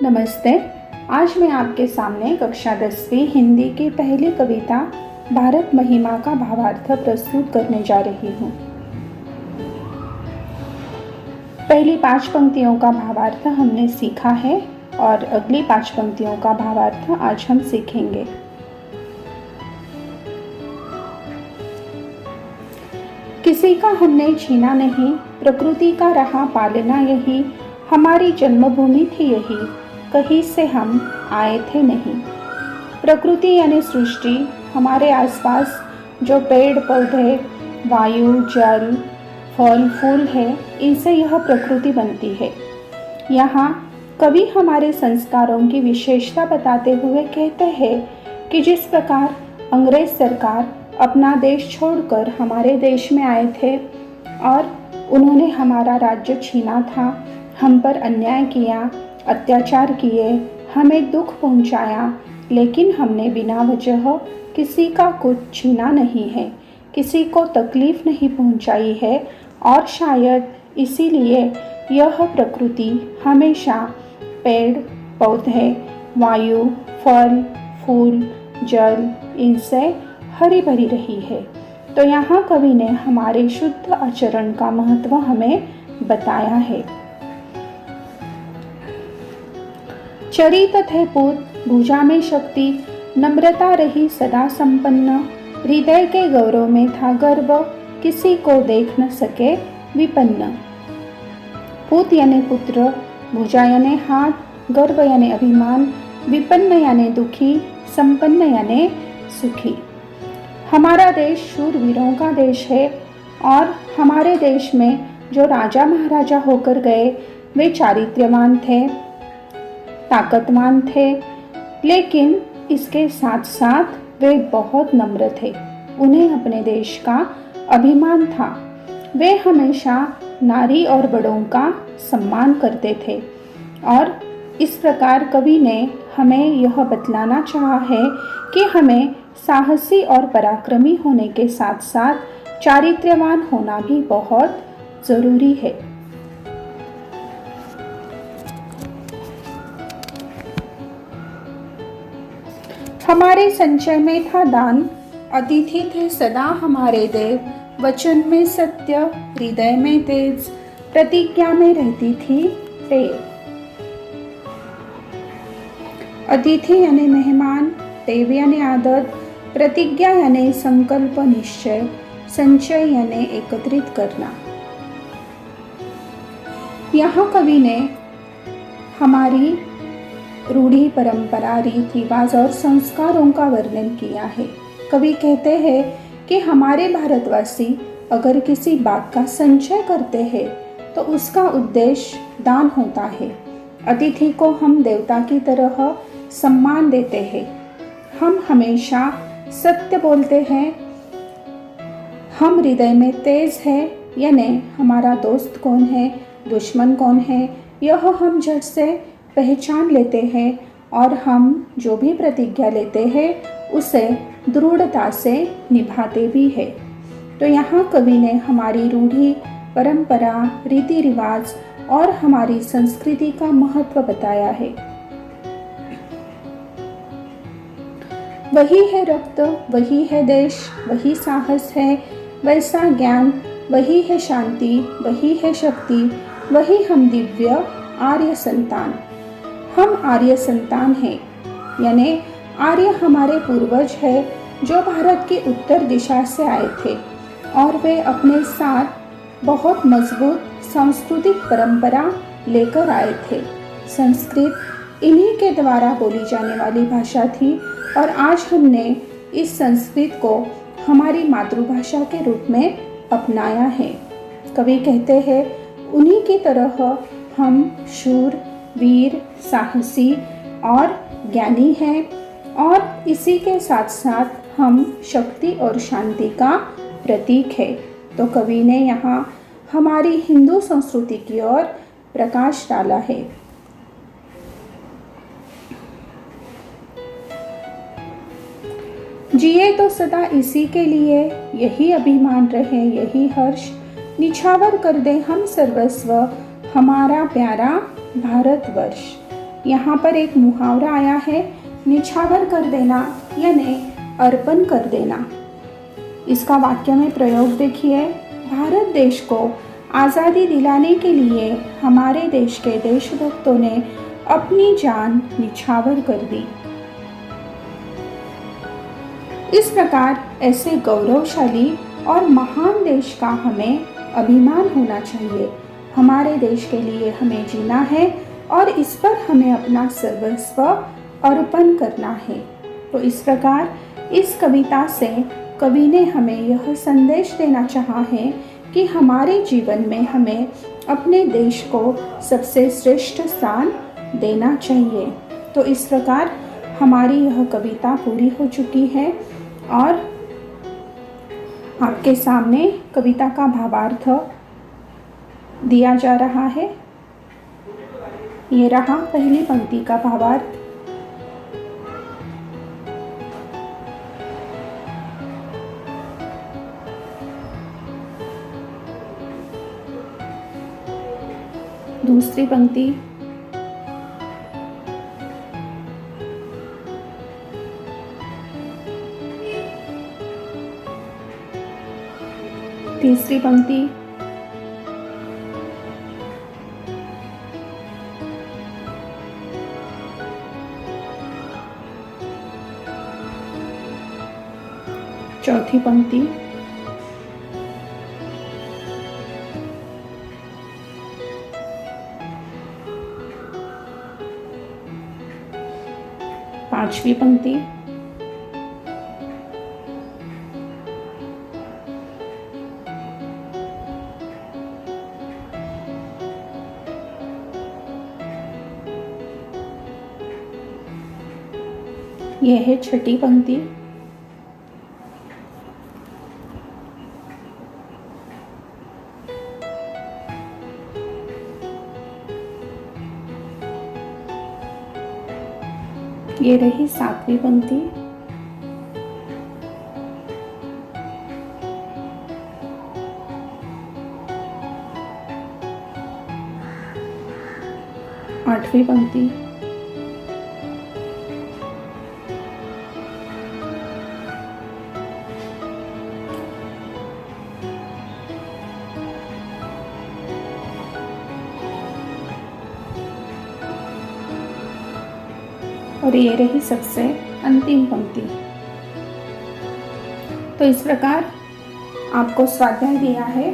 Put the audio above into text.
नमस्ते। आज मैं आपके सामने कक्षा 10वीं हिंदी की पहली कविता भारत महिमा का भावार्थ प्रस्तुत करने जा रही हूँ। पहली 5 पंक्तियों का भावार्थ हमने सीखा है और अगली 5 पंक्तियों का भावार्थ आज हम सीखेंगे। किसी का हमने छीना नहीं, प्रकृति का रहा पालना यही, हमारी जन्मभूमि थी यही, कहीं से हम आए थे नहीं। प्रकृति यानी सृष्टि, हमारे आसपास जो पेड़ पौधे, वायु, जल, फल फूल है, इनसे यह प्रकृति बनती है। यहाँ कवि हमारे संस्कारों की विशेषता बताते हुए कहते हैं कि जिस प्रकार अंग्रेज सरकार अपना देश छोड़कर हमारे देश में आए थे और उन्होंने हमारा राज्य छीना था, हम पर अन्याय किया, अत्याचार किए, हमें दुख पहुंचाया, लेकिन हमने बिना वजह किसी का कुछ छीना नहीं है, किसी को तकलीफ नहीं पहुंचाई है और शायद इसीलिए यह प्रकृति हमेशा पेड़ पौधे, वायु, फल फूल, जल, इनसे हरी भरी रही है। तो यहाँ कवि ने हमारे शुद्ध आचरण का महत्व हमें बताया है। चरित थे पूत, भुजा में शक्ति, नम्रता रही सदा संपन्न, हृदय के गौरव में था गर्व, किसी को देख न सके विपन्न। पूत यानी पुत्र, भुजा यानी हाथ, गर्व यानी अभिमान, विपन्न यानी दुखी, संपन्न यानी सुखी। हमारा देश शूरवीरों का देश है और हमारे देश में जो राजा महाराजा होकर गए वे चारित्र्यवान थे, ताकतवान थे, लेकिन इसके साथ साथ वे बहुत नम्र थे। उन्हें अपने देश का अभिमान था। वे हमेशा नारी और बड़ों का सम्मान करते थे और इस प्रकार कवि ने हमें यह बतलाना चाहा है कि हमें साहसी और पराक्रमी होने के साथ साथ चारित्र्यवान होना भी बहुत ज़रूरी है। हमारे संचय में था दान, अतिथि थे सदा हमारे देव, वचन में सत्य, हृदय में तेज, प्रतिज्ञा में रहती थी टेव। अतिथि यानी मेहमान, टेव यानी आदत, प्रतिज्ञा यानी संकल्प निश्चय, संचय यानी एकत्रित करना। यहाँ कवि ने हमारी रूढ़ी, परंपरा, रीति रिवाज और संस्कारों का वर्णन किया है। कवि कहते हैं कि हमारे भारतवासी अगर किसी बात का संचय करते हैं तो उसका उद्देश्य दान होता है। अतिथि को हम देवता की तरह सम्मान देते हैं। हम हमेशा सत्य बोलते हैं। हम हृदय में तेज है, यानी हमारा दोस्त कौन है, दुश्मन कौन है, यह हम झट से पहचान लेते हैं और हम जो भी प्रतिज्ञा लेते हैं उसे दृढ़ता से निभाते भी हैं। तो यहाँ कवि ने हमारी रूढ़ी, परंपरा, रीति रिवाज और हमारी संस्कृति का महत्व बताया है। वही है रक्त, वही है देश, वही साहस है, वैसा ज्ञान, वही है शांति, वही है शक्ति, वही हम दिव्य आर्य संतान। हम आर्य संतान हैं, यानी आर्य हमारे पूर्वज है जो भारत की उत्तर दिशा से आए थे और वे अपने साथ बहुत मजबूत सांस्कृतिक परंपरा लेकर आए थे। संस्कृत इन्हीं के द्वारा बोली जाने वाली भाषा थी और आज हमने इस संस्कृत को हमारी मातृभाषा के रूप में अपनाया है। कवि कहते हैं उन्हीं की तरह हम शूर, वीर, साहसी और ज्ञानी हैं और इसी के साथ साथ हम शक्ति और शांति का प्रतीक है। तो कवि ने यहाँ हमारी हिंदू संस्कृति की ओर प्रकाश डाला है। जिए तो सदा इसी के लिए, यही अभिमान रहे, यही हर्ष, निछावर कर दे हम सर्वस्व, हमारा प्यारा भारतवर्ष। यहाँ पर एक मुहावरा आया है, निछावर कर देना यानी अर्पण कर देना। इसका वाक्य में प्रयोग देखिए, भारत देश को आज़ादी दिलाने के लिए हमारे देश के देशभक्तों ने अपनी जान निछावर कर दी। इस प्रकार ऐसे गौरवशाली और महान देश का हमें अभिमान होना चाहिए। हमारे देश के लिए हमें जीना है और इस पर हमें अपना सर्वस्व अर्पण करना है। तो इस प्रकार इस कविता से कवि ने हमें यह संदेश देना चाहा है कि हमारे जीवन में हमें अपने देश को सबसे श्रेष्ठ स्थान देना चाहिए। तो इस प्रकार हमारी यह कविता पूरी हो चुकी है और आपके सामने कविता का भावार्थ दिया जा रहा है। ये रहा पहली पंक्ति का भावार्थ। दूसरी पंक्ति, तीसरी पंक्ति, चौथी पंक्ति, पांचवी पंक्ति, यह है छठी पंक्ति। ये रही सातवीं पंक्ति। आठवीं पंक्ति। और ये रही सबसे अंतिम पंक्ति। तो इस प्रकार आपको स्वाध्याय दिया है